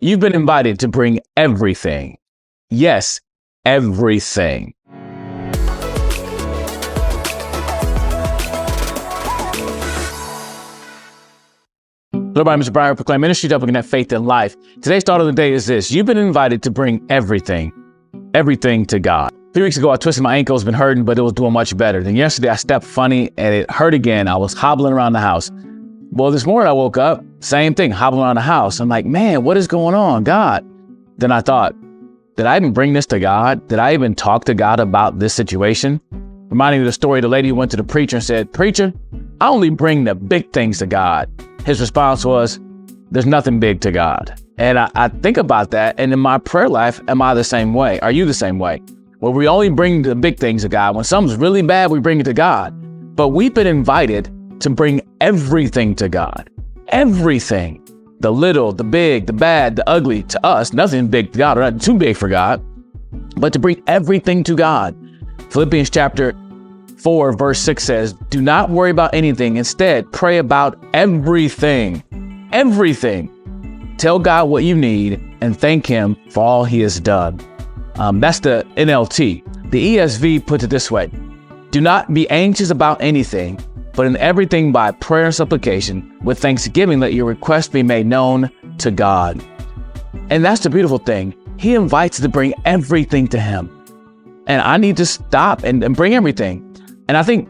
You've been invited to bring everything. Yes, everything. Hello, everybody. Mr. Brian, Proclaim Ministries, helping connect faith and life. Today's thought of the day is this. You've been invited to bring everything to God. 3 weeks ago, I twisted my ankle. It's been hurting, but it was doing much better. Then yesterday, I stepped funny and it hurt again. I was hobbling around the house. Well, this morning I woke up, same thing, hobbling around the house. I'm like, man, what is going on, God? Then I thought, did I even bring this to God? Did I even talk to God about this situation? Reminding me of the story of the lady who went to the preacher and said, preacher, I only bring the big things to God. His response was, there's nothing big to God. And I think about that. And in my prayer life, am I the same way? Are you the same way? Well, we only bring the big things to God. When something's really bad, we bring it to God. But we've been invited to bring everything to God. Everything. The little, the big, the bad, the ugly. To us, nothing big to God, or not too big for God, but to bring everything to God. Philippians chapter 4, verse 6 says, do not worry about anything. Instead, pray about everything. Everything. Tell God what you need and thank Him for all He has done. That's the NLT. The ESV puts it this way. Do not be anxious about anything, but in everything by prayer and supplication, with thanksgiving, let your requests be made known to God. And that's the beautiful thing. He invites us to bring everything to Him. And I need to stop and bring everything. And I think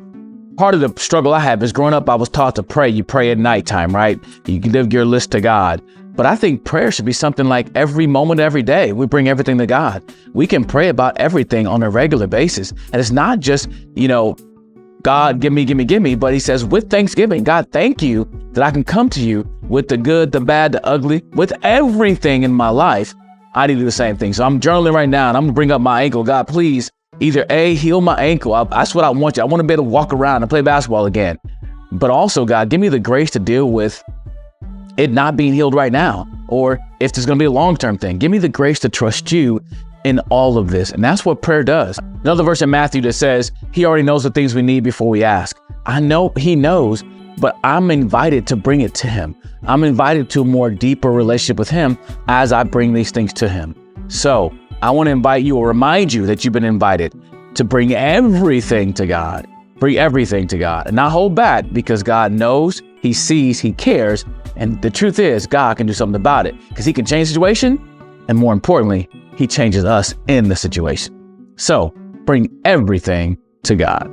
part of the struggle I have is growing up, I was taught to pray. You pray at nighttime, right? You can give your list to God. But I think prayer should be something like every moment, every day, we bring everything to God. We can pray about everything on a regular basis. And it's not just, God, give me, but He says with thanksgiving, God, thank you that I can come to you with the good, the bad, the ugly, with everything in my life. I need to do the same thing. So I'm journaling right now and I'm gonna bring up my ankle. God, please either A, heal my ankle. That's what I want you. I want to be able to walk around and play basketball again. But also, God, give me the grace to deal with it not being healed right now. Or if there's going to be a long-term thing, give me the grace to trust you in all of this. And that's what prayer does. Another verse in Matthew that says, He already knows the things we need before we ask. I know He knows, but I'm invited to bring it to Him. I'm invited to a more deeper relationship with Him as I bring these things to Him. So I want to invite you or remind you that you've been invited to bring everything to God. Bring everything to God and not hold back, because God knows, He sees, He cares. And the truth is, God can do something about it because He can change the situation. And more importantly, He changes us in the situation. So bring everything to God.